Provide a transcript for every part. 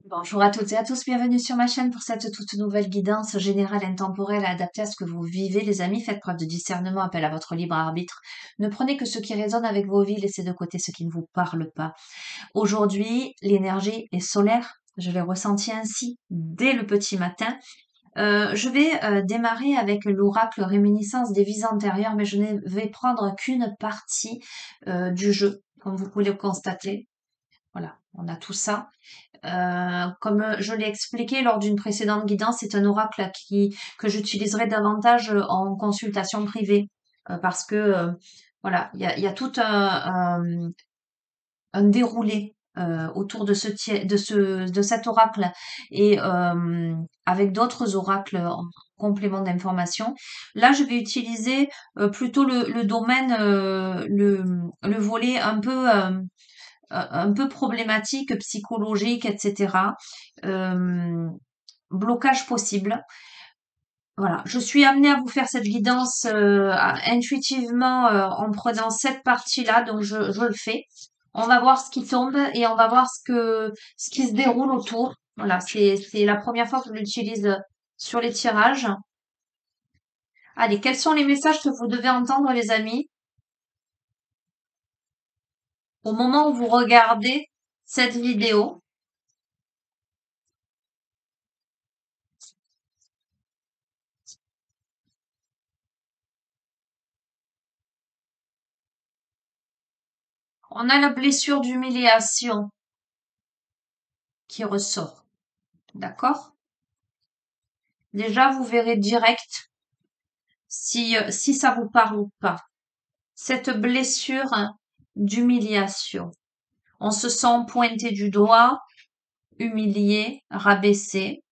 Bonjour à toutes et à tous, bienvenue sur ma chaîne pour cette toute nouvelle guidance générale intemporelle adaptée à ce que vous vivez les amis. Faites preuve de discernement, appel à votre libre arbitre. Ne prenez que ce qui résonne avec vos vies, laissez de côté ce qui ne vous parle pas. Aujourd'hui, l'énergie est solaire, je l'ai ressenti ainsi dès le petit matin. Je vais démarrer avec l'oracle réminiscence des vies antérieures, mais je ne vais prendre qu'une partie du jeu, comme vous pouvez le constater. Voilà, on a tout ça. Comme je l'ai expliqué lors d'une précédente guidance, c'est un oracle que j'utiliserai davantage en consultation privée parce que voilà, il y a tout un déroulé autour de cet oracle et avec d'autres oracles en complément d'information. Là, je vais utiliser plutôt le domaine, le volet un peu problématique, psychologique, etc. Euh, Blocage possible. Voilà, je suis amenée à vous faire cette guidance intuitivement en prenant cette partie-là, donc je le fais. On va voir ce qui tombe et on va voir ce qui se déroule autour. Voilà, c'est la première fois que je l'utilise sur les tirages. Allez, quels sont les messages que vous devez entendre, les amis, au moment où vous regardez cette vidéo? On a la blessure d'humiliation qui ressort. D'accord? Déjà, vous verrez direct si ça vous parle ou pas. Cette blessure d'humiliation. On se sent pointé du doigt, humilié, rabaissé.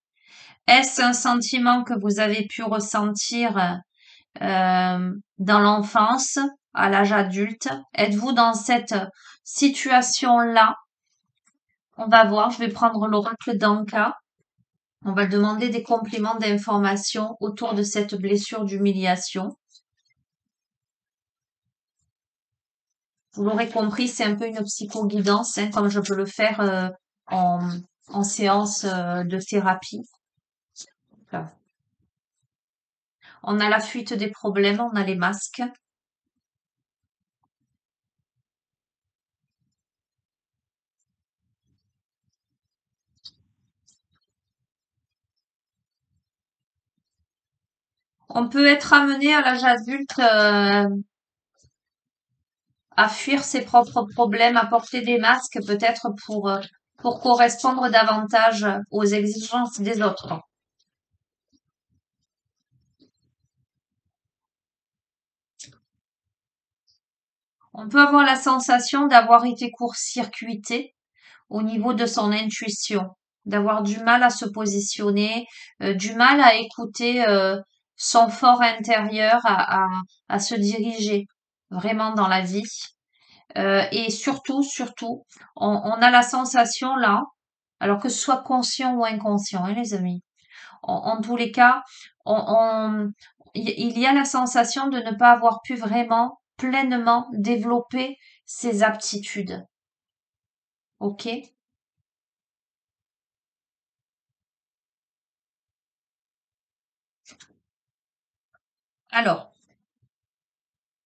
Est-ce un sentiment que vous avez pu ressentir dans l'enfance, à l'âge adulte? Êtes-vous dans cette situation-là? On va voir, je vais prendre l'oracle d'Anka. On va demander des compléments d'information autour de cette blessure d'humiliation. Vous l'aurez compris, c'est un peu une psychoguidance, hein, comme je peux le faire en, en séance de thérapie. Voilà. On a la fuite des problèmes, on a les masques. On peut être amené à l'âge adulte à fuir ses propres problèmes, à porter des masques peut-être pour correspondre davantage aux exigences des autres. On peut avoir la sensation d'avoir été court-circuité au niveau de son intuition, d'avoir du mal à se positionner, du mal à écouter son fort intérieur, à se diriger vraiment dans la vie. Et surtout, on a la sensation là, alors que ce soit conscient ou inconscient, hein, les amis. En tous les cas, il y a la sensation de ne pas avoir pu vraiment pleinement développer ses aptitudes. Ok? Alors,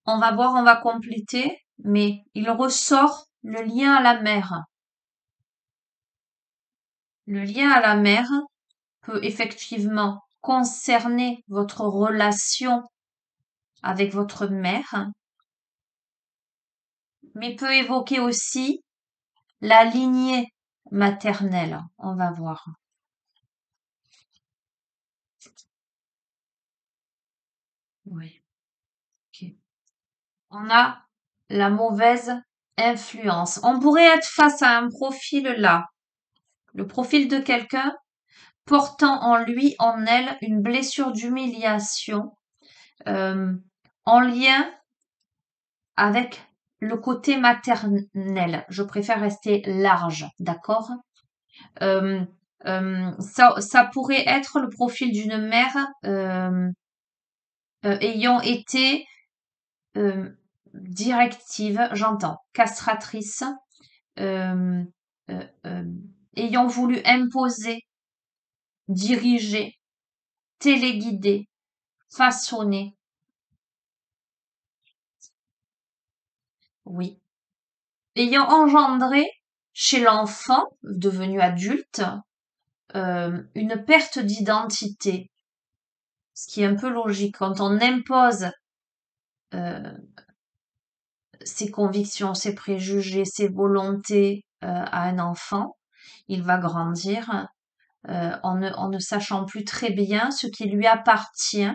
on va voir, on va compléter, mais il ressort le lien à la mer. Le lien à la mer peut effectivement concerner votre relation avec votre mère, mais peut évoquer aussi la lignée maternelle. On va voir. Oui. Ok. On a la mauvaise influence. On pourrait être face à un profil là, le profil de quelqu'un portant en lui, en elle, une blessure d'humiliation euh, en lien avec le côté maternel. Je préfère rester large, d'accord? Euh, ça pourrait être le profil d'une mère ayant été euh, directive, j'entends, castratrice, euh, euh, euh, ayant voulu imposer, diriger, téléguider, façonner. Oui. Ayant engendré chez l'enfant devenu adulte une perte d'identité, ce qui est un peu logique. Quand on impose euh, ses convictions, ses préjugés, ses volontés à un enfant, il va grandir en ne sachant plus très bien ce qui lui appartient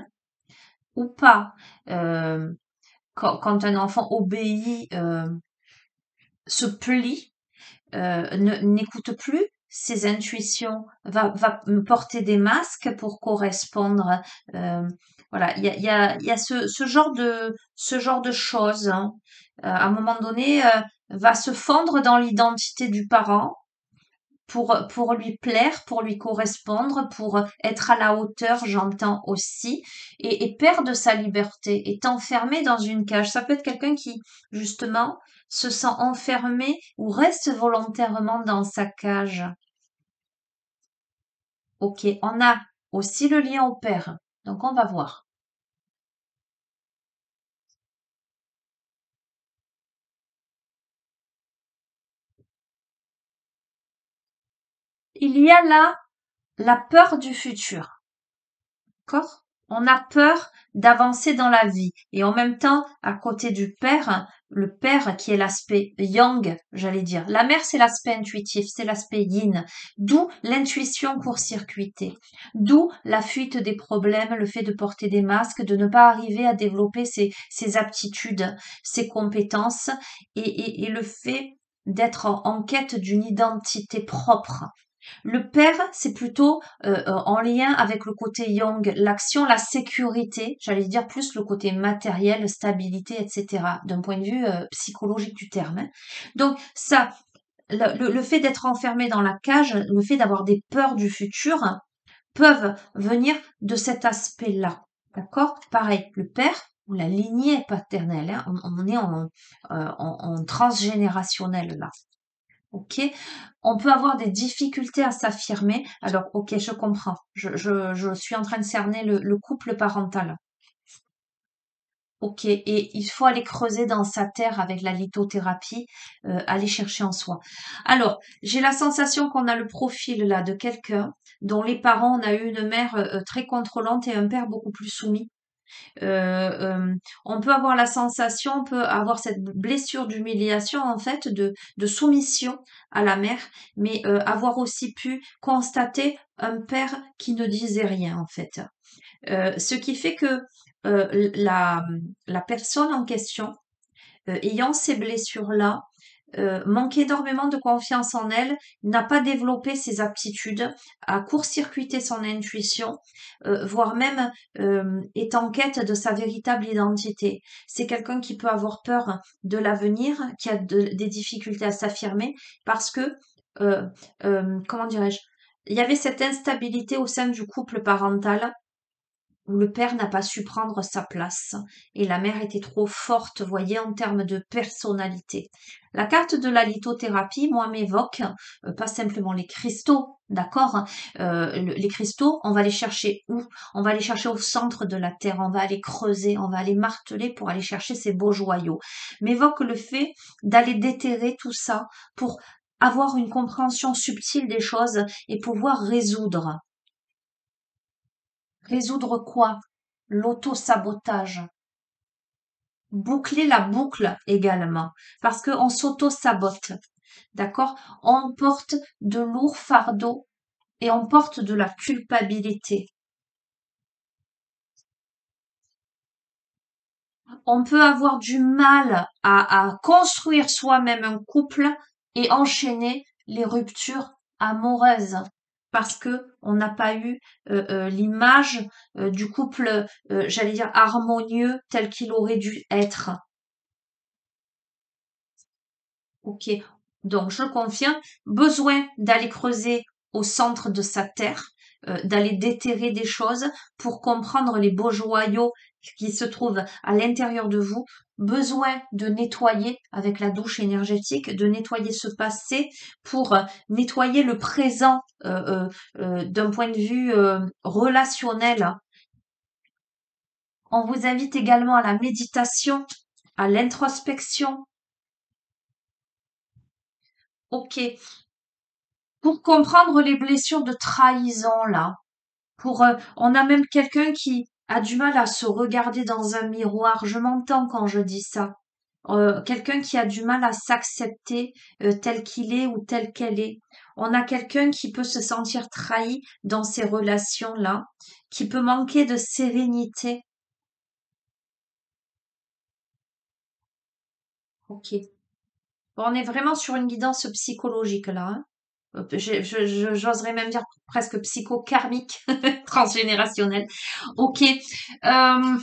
ou pas. Euh, quand un enfant obéit, se plie, n'écoute plus ses intuitions, va porter des masques pour correspondre. euh, voilà, il y a ce genre de choses, hein. À un moment donné, va se fondre dans l'identité du parent pour lui plaire, pour lui correspondre, pour être à la hauteur, j'entends aussi, et perdre sa liberté, est enfermé dans une cage. Ça peut être quelqu'un qui, justement, se sent enfermé ou reste volontairement dans sa cage. Ok, on a aussi le lien au père. Donc on va voir. Il y a là la peur du futur. D'accord? On a peur d'avancer dans la vie. Et en même temps, à côté du père, le père qui est l'aspect yang, j'allais dire. La mère, c'est l'aspect intuitif, c'est l'aspect yin. D'où l'intuition court-circuitée. D'où la fuite des problèmes, le fait de porter des masques, de ne pas arriver à développer ses aptitudes, ses compétences et le fait d'être en quête d'une identité propre. Le père, c'est plutôt en lien avec le côté yang, l'action, la sécurité, j'allais dire plus le côté matériel, stabilité, etc., d'un point de vue psychologique du terme, hein. Donc ça, le fait d'être enfermé dans la cage, le fait d'avoir des peurs du futur, peuvent venir de cet aspect-là. D'accord? Pareil, le père ou la lignée paternelle, hein, on est en transgénérationnel là. Ok, on peut avoir des difficultés à s'affirmer. Alors, ok, je comprends. Je suis en train de cerner le couple parental. Ok, et il faut aller creuser dans sa terre avec la lithothérapie, aller chercher en soi. Alors, j'ai la sensation qu'on a le profil là de quelqu'un dont les parents, on a eu une mère très contrôlante et un père beaucoup plus soumis. On peut avoir la sensation, on peut avoir cette blessure d'humiliation en fait, de soumission à la mère, mais avoir aussi pu constater un père qui ne disait rien en fait. Ce qui fait que la personne en question, ayant ces blessures-là, manque énormément de confiance en elle, n'a pas développé ses aptitudes, a court-circuité son intuition, voire même est en quête de sa véritable identité. C'est quelqu'un qui peut avoir peur de l'avenir, qui a des difficultés à s'affirmer, parce que, euh, comment dirais-je, il y avait cette instabilité au sein du couple parental où le père n'a pas su prendre sa place et la mère était trop forte, voyez, en termes de personnalité. La carte de la lithothérapie, moi, m'évoque pas simplement les cristaux, d'accord? Les cristaux, on va les chercher où? On va les chercher au centre de la terre, on va aller creuser, on va aller marteler pour aller chercher ces beaux joyaux. M'évoque le fait d'aller déterrer tout ça pour avoir une compréhension subtile des choses et pouvoir résoudre. Résoudre quoi? L'auto-sabotage. Boucler la boucle également, parce qu'on s'auto-sabote. D'accord? On porte de lourds fardeaux et on porte de la culpabilité. On peut avoir du mal à construire soi-même un couple et enchaîner les ruptures amoureuses parce que on n'a pas eu l'image du couple, j'allais dire harmonieux tel qu'il aurait dû être. Ok, donc je confirme, besoin d'aller creuser au centre de sa terre, d'aller déterrer des choses pour comprendre les beaux joyaux qui se trouvent à l'intérieur de vous, besoin de nettoyer avec la douche énergétique, de nettoyer ce passé pour nettoyer le présent d'un point de vue relationnel. On vous invite également à la méditation, à l'introspection. Ok. Pour comprendre les blessures de trahison, là, on a même quelqu'un qui a du mal à se regarder dans un miroir. Je m'entends quand je dis ça. Quelqu'un qui a du mal à s'accepter tel qu'il est ou tel qu'elle est. On a quelqu'un qui peut se sentir trahi dans ces relations-là, qui peut manquer de sérénité. Ok. Bon, on est vraiment sur une guidance psychologique là, hein. J'oserais même dire presque psychokarmique, transgénérationnel. Ok. Hmm.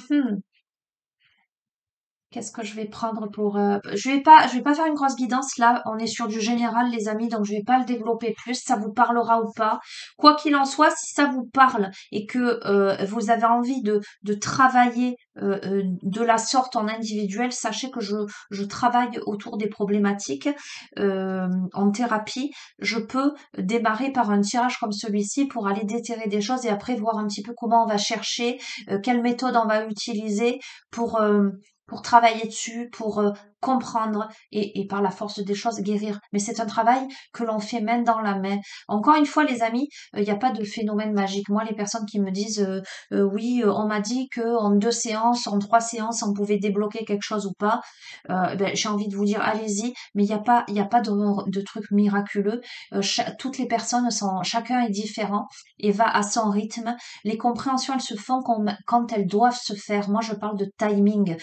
Qu'est-ce que je vais prendre pour je vais pas faire une grosse guidance là, on est sur du général les amis, donc je vais pas le développer plus, ça vous parlera ou pas. Quoi qu'il en soit, si ça vous parle et que vous avez envie de travailler de la sorte en individuel, sachez que je travaille autour des problématiques en thérapie. Je peux démarrer par un tirage comme celui-ci pour aller déterrer des choses et après voir un petit peu comment on va chercher, quelle méthode on va utiliser pour pour travailler dessus, pour comprendre et par la force des choses guérir. Mais c'est un travail que l'on fait main dans la main. Encore une fois, les amis, il n'y a pas de phénomène magique. Moi, les personnes qui me disent oui, on m'a dit que en 2 séances, en 3 séances, on pouvait débloquer quelque chose ou pas. Ben, j'ai envie de vous dire, allez-y, mais il y a pas de truc miraculeux. Toutes les personnes sont, chacun est différent et va à son rythme. Les compréhensions, elles se font quand elles doivent se faire. Moi, je parle de timing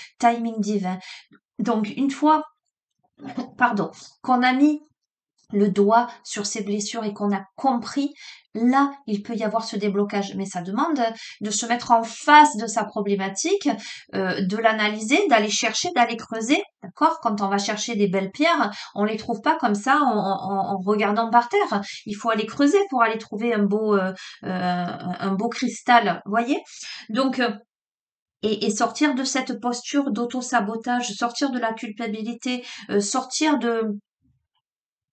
divin. Donc, une fois, pardon, qu'on a mis le doigt sur ses blessures et qu'on a compris, là, il peut y avoir ce déblocage. Mais ça demande de se mettre en face de sa problématique, de l'analyser, d'aller chercher, d'aller creuser. D'accord? Quand on va chercher des belles pierres, on les trouve pas comme ça en regardant par terre. Il faut aller creuser pour aller trouver un beau cristal. Voyez? Donc, et sortir de cette posture d'auto-sabotage, sortir de la culpabilité, sortir de,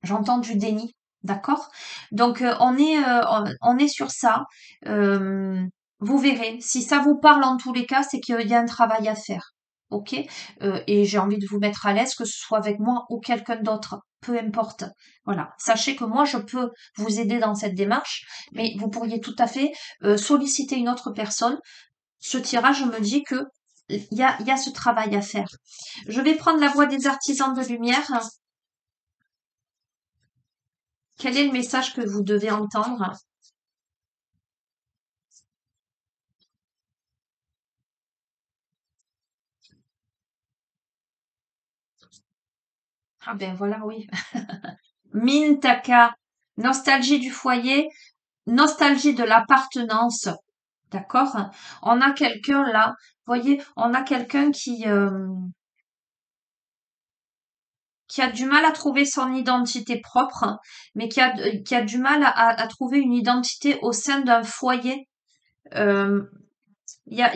j'entends du déni, d'accord? Donc on est sur ça. Euh, Vous verrez, si ça vous parle en tous les cas, c'est qu'il y a un travail à faire, ok? Et j'ai envie de vous mettre à l'aise, que ce soit avec moi ou quelqu'un d'autre, peu importe. Voilà, sachez que moi je peux vous aider dans cette démarche, mais vous pourriez tout à fait solliciter une autre personne. Ce tirage me dit que il y a ce travail à faire. Je vais prendre la voix des artisans de lumière. Quel est le message que vous devez entendre? Ah ben voilà, oui. Mintaka, nostalgie du foyer, nostalgie de l'appartenance. D'accord? On a quelqu'un là, voyez, on a quelqu'un qui a du mal à trouver son identité propre, mais qui a du mal à trouver une identité au sein d'un foyer. Euh, il y a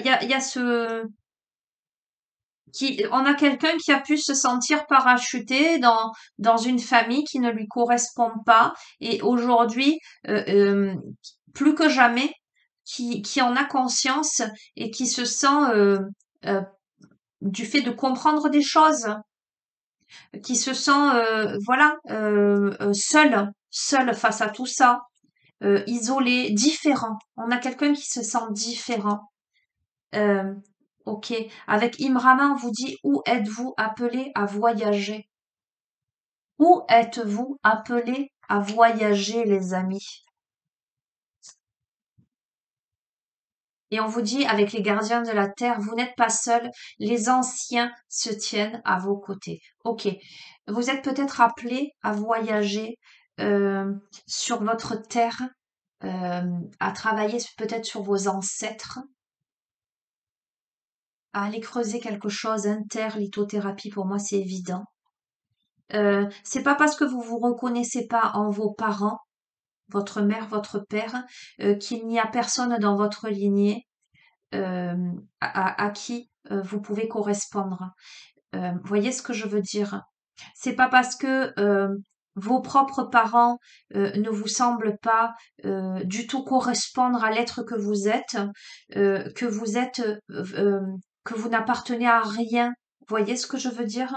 on a quelqu'un qui a pu se sentir parachuté dans une famille qui ne lui correspond pas et aujourd'hui, plus que jamais, qui en a conscience et qui se sent euh, du fait de comprendre des choses, qui se sent voilà seul face à tout ça, isolé, différent. On a quelqu'un qui se sent différent. Euh, ok. Avec Imrama, on vous dit où êtes-vous appelé à voyager? Où êtes-vous appelé à voyager, les amis? Et on vous dit, avec les gardiens de la terre, vous n'êtes pas seuls, les anciens se tiennent à vos côtés. Ok. Vous êtes peut-être appelé à voyager euh, sur votre terre, à travailler peut-être sur vos ancêtres, à aller creuser quelque chose, lithothérapie, pour moi c'est évident. C'est pas parce que vous vous reconnaissez pas en vos parents, votre mère, votre père, qu'il n'y a personne dans votre lignée à qui vous pouvez correspondre. voyez ce que je veux dire? C'est pas parce que vos propres parents ne vous semblent pas du tout correspondre à l'être que vous êtes, que vous n'appartenez à rien. Voyez ce que je veux dire?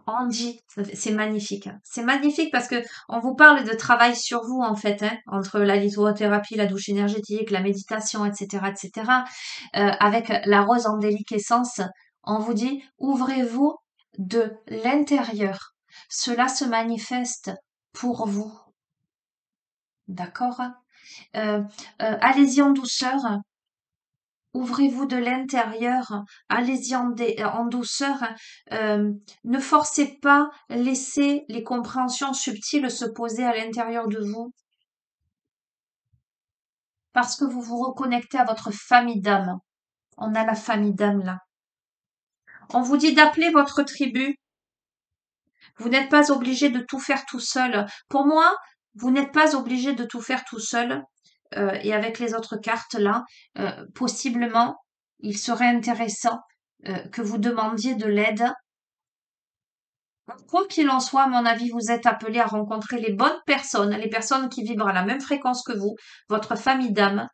Andy, c'est magnifique, hein. C'est magnifique parce que on vous parle de travail sur vous en fait, hein, entre la lithothérapie, la douche énergétique, la méditation, etc., etc. Avec la rose en déliquescence, on vous dit ouvrez-vous de l'intérieur. Cela se manifeste pour vous, d'accord? Euh, allez-y en douceur. Ouvrez-vous de l'intérieur, allez-y en douceur, ne forcez pas, laissez les compréhensions subtiles se poser à l'intérieur de vous, parce que vous vous reconnectez à votre famille d'âme. On a la famille d'âme là. On vous dit d'appeler votre tribu. Vous n'êtes pas obligé de tout faire tout seul. Pour moi, vous n'êtes pas obligé de tout faire tout seul. Et avec les autres cartes là, possiblement, il serait intéressant que vous demandiez de l'aide. Quoi qu'il en soit, à mon avis, vous êtes appelé à rencontrer les personnes qui vibrent à la même fréquence que vous, votre famille d'âme,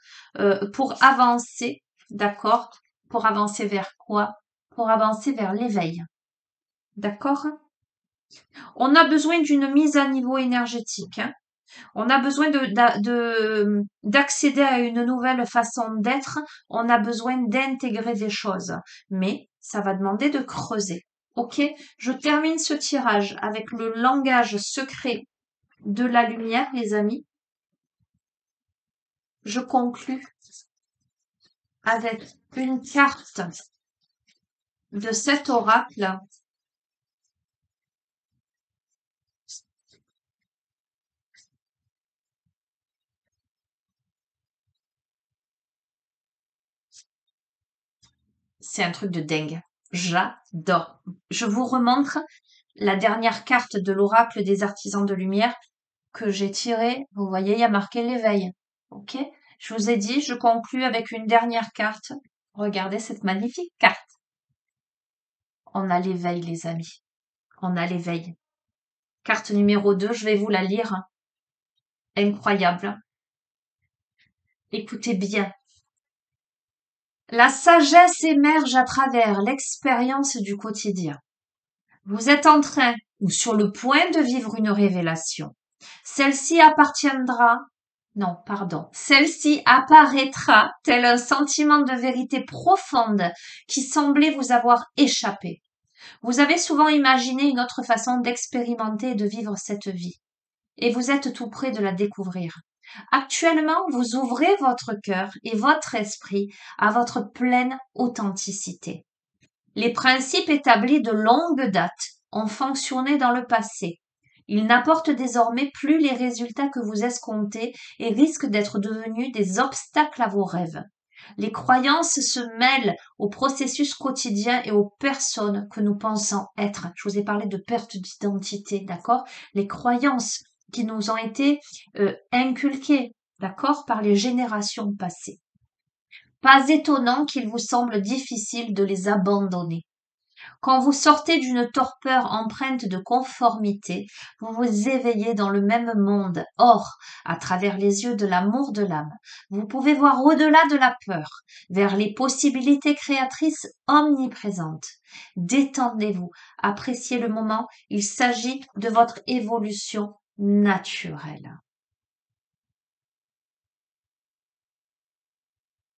pour avancer, d'accord? Pour avancer vers quoi? Pour avancer vers l'éveil, d'accord? On a besoin d'une mise à niveau énergétique, hein. On a besoin d'accéder à une nouvelle façon d'être. On a besoin d'intégrer des choses. Mais ça va demander de creuser. Ok? Je termine ce tirage avec le langage secret de la lumière, les amis. Je conclus avec une carte de cet oracle. C'est un truc de dingue. J'adore. Je vous remontre la dernière carte de l'oracle des artisans de lumière que j'ai tirée. Vous voyez, il y a marqué l'éveil. Ok? Je vous ai dit, je conclus avec une dernière carte. Regardez cette magnifique carte. On a l'éveil, les amis. On a l'éveil. Carte numéro 2, je vais vous la lire. Incroyable. Écoutez bien. La sagesse émerge à travers l'expérience du quotidien. Vous êtes en train ou sur le point de vivre une révélation. Celle-ci appartiendra, non, pardon, celle-ci apparaîtra tel un sentiment de vérité profonde qui semblait vous avoir échappé. Vous avez souvent imaginé une autre façon d'expérimenter et de vivre cette vie, et vous êtes tout près de la découvrir. Actuellement, vous ouvrez votre cœur et votre esprit à votre pleine authenticité. Les principes établis de longue date ont fonctionné dans le passé. Ils n'apportent désormais plus les résultats que vous escomptez et risquent d'être devenus des obstacles à vos rêves. Les croyances se mêlent au processus quotidien et aux personnes que nous pensons être. Je vous ai parlé de perte d'identité, d'accord? Les croyances qui nous ont été inculquées, d'accord, par les générations passées. Pas étonnant qu'il vous semble difficile de les abandonner. Quand vous sortez d'une torpeur empreinte de conformité, vous vous éveillez dans le même monde. Or, à travers les yeux de l'amour de l'âme, vous pouvez voir au-delà de la peur, vers les possibilités créatrices omniprésentes. Détendez-vous, appréciez le moment, il s'agit de votre évolution naturelle.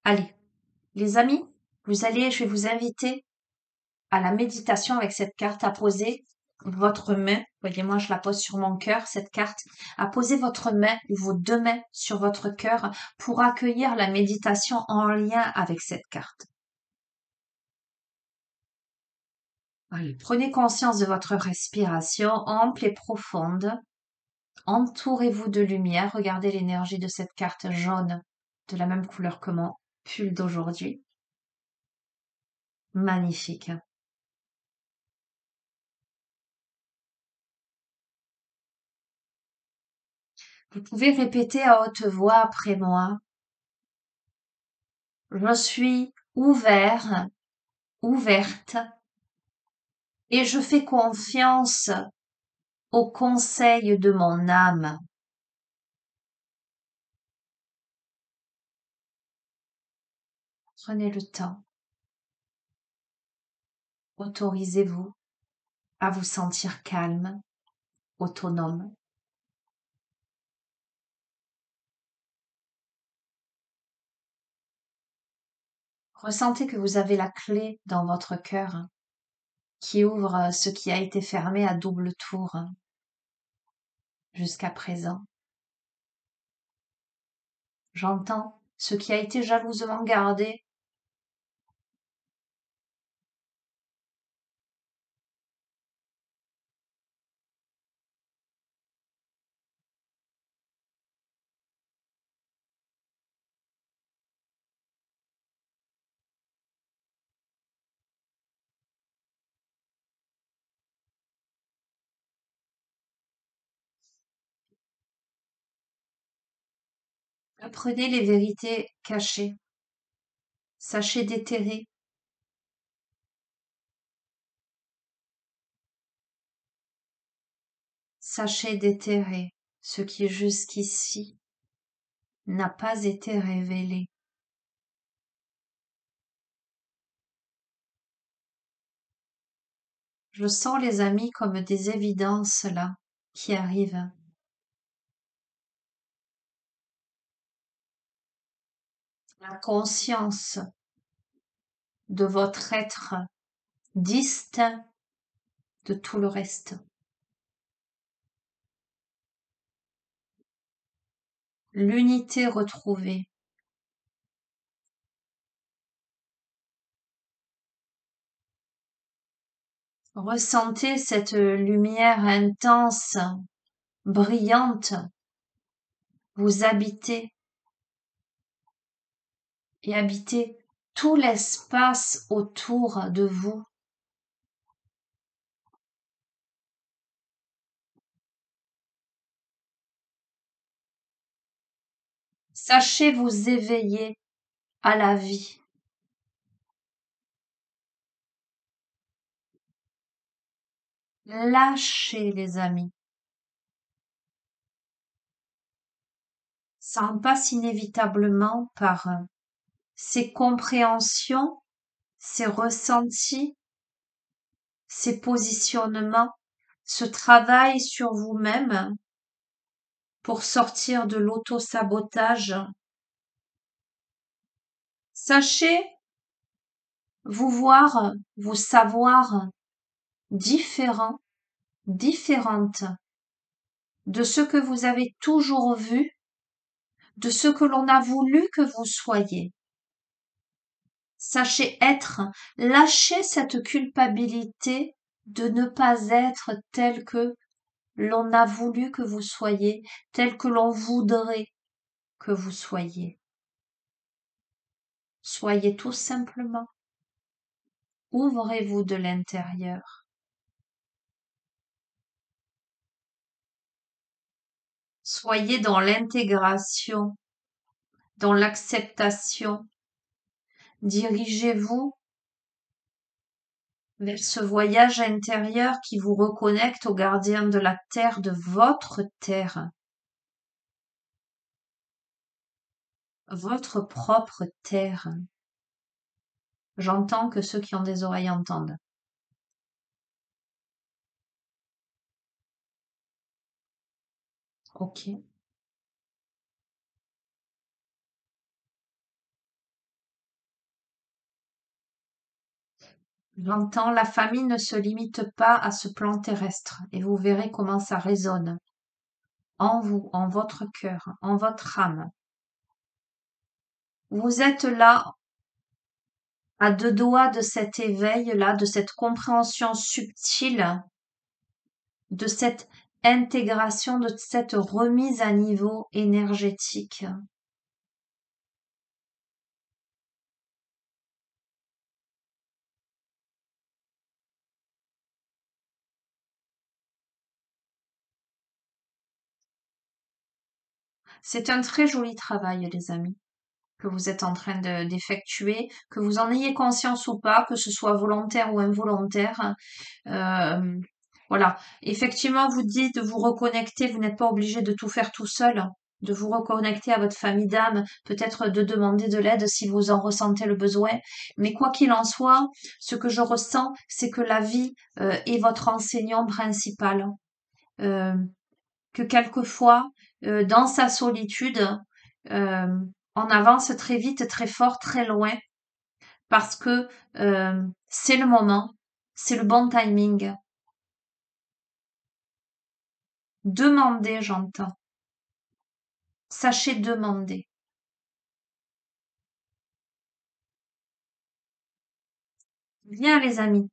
Allez, les amis, je vais vous inviter à la méditation avec cette carte, à poser votre main, voyez moi je la pose sur mon cœur, cette carte, à poser votre main ou vos deux mains sur votre cœur pour accueillir la méditation en lien avec cette carte. Allez, prenez conscience de votre respiration ample et profonde. Entourez-vous de lumière. Regardez l'énergie de cette carte jaune, de la même couleur que mon pull d'aujourd'hui. Magnifique. Vous pouvez répéter à haute voix après moi. Je suis ouvert, ouverte, et je fais confiance aux conseils de mon âme. Prenez le temps. Autorisez-vous à vous sentir calme, autonome. Ressentez que vous avez la clé dans votre cœur qui ouvre ce qui a été fermé à double tour jusqu'à présent. J'entends ce qui a été jalousement gardé. Apprenez les vérités cachées. Sachez déterrer. Sachez déterrer ce qui jusqu'ici n'a pas été révélé. Je sens les amis comme des évidences là qui arrivent. La conscience de votre être distinct de tout le reste. L'unité retrouvée. Ressentez cette lumière intense, brillante, vous habiter et habiter tout l'espace autour de vous. Sachez vous éveiller à la vie. Lâchez les amis. Ça en passe inévitablement par ces compréhensions, ces ressentis, ces positionnements, ce travail sur vous-même pour sortir de l'auto-sabotage. Sachez vous voir, vous savoir différent, différente de ce que vous avez toujours vu, de ce que l'on a voulu que vous soyez. Sachez être, lâchez cette culpabilité de ne pas être tel que l'on a voulu que vous soyez, tel que l'on voudrait que vous soyez. Soyez tout simplement. Ouvrez-vous de l'intérieur. Soyez dans l'intégration, dans l'acceptation. Dirigez-vous vers ce voyage intérieur qui vous reconnecte au gardien de la terre, de votre terre, votre propre terre. J'entends que ceux qui ont des oreilles entendent. Ok. J'entends, la famille ne se limite pas à ce plan terrestre et vous verrez comment ça résonne en vous, en votre cœur, en votre âme. Vous êtes là à deux doigts de cet éveil-là, de cette compréhension subtile, de cette intégration, de cette remise à niveau énergétique. C'est un très joli travail, les amis, que vous êtes en train d'effectuer, que vous en ayez conscience ou pas, que ce soit volontaire ou involontaire. Euh, voilà. Effectivement, vous dites de vous reconnecter, vous n'êtes pas obligé de tout faire tout seul, de vous reconnecter à votre famille d'âme, peut-être de demander de l'aide si vous en ressentez le besoin. Mais quoi qu'il en soit, ce que je ressens, c'est que la vie est votre enseignant principal. Euh, que quelquefois, dans sa solitude, euh, on avance très vite, très fort, très loin, parce que c'est le moment, c'est le bon timing. Demandez, j'entends. Sachez demander. Bien, les amis.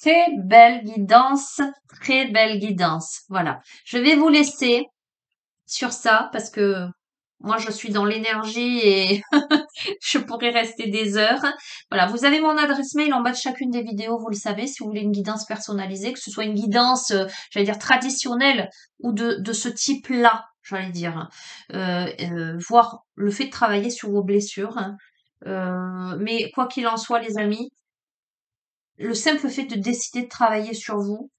Très belle guidance, très belle guidance. Voilà. Je vais vous laisser sur ça parce que moi, je suis dans l'énergie et je pourrais rester des heures. Voilà, vous avez mon adresse mail en bas de chacune des vidéos, vous le savez, si vous voulez une guidance personnalisée, que ce soit une guidance, j'allais dire traditionnelle ou de ce type-là, j'allais dire. Voir le fait de travailler sur vos blessures. Mais quoi qu'il en soit, les amis, le simple fait de décider de travailler sur vous,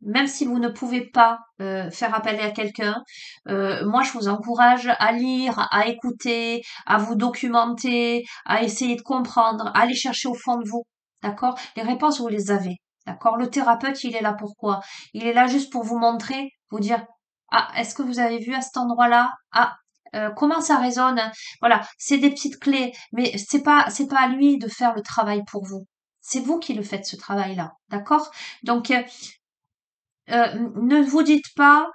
même si vous ne pouvez pas faire appel à quelqu'un, moi je vous encourage à lire, à écouter, à vous documenter, à essayer de comprendre, à aller chercher au fond de vous. D'accord? Les réponses, vous les avez. D'accord? Le thérapeute, il est là pour quoi? Il est là juste pour vous montrer, vous dire, ah, est-ce que vous avez vu à cet endroit-là? Ah, comment ça résonne? Voilà, c'est des petites clés, mais c'est pas à lui de faire le travail pour vous. C'est vous qui le faites ce travail-là, d'accord? Donc ne vous dites pas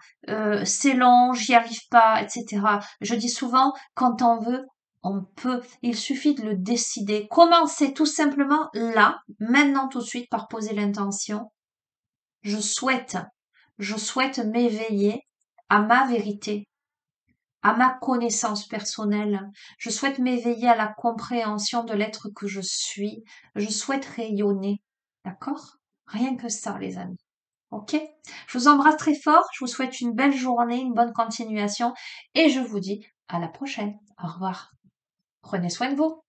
c'est long, j'y arrive pas, etc. Je dis souvent quand on veut, on peut. Il suffit de le décider. Commencez tout simplement là, maintenant tout de suite par poser l'intention. Je souhaite, je souhaite m'éveiller à ma vérité, à ma connaissance personnelle. Je souhaite m'éveiller à la compréhension de l'être que je suis. Je souhaite rayonner. D'accord? Rien que ça, les amis. Ok? Je vous embrasse très fort. Je vous souhaite une belle journée, une bonne continuation et je vous dis à la prochaine. Au revoir. Prenez soin de vous.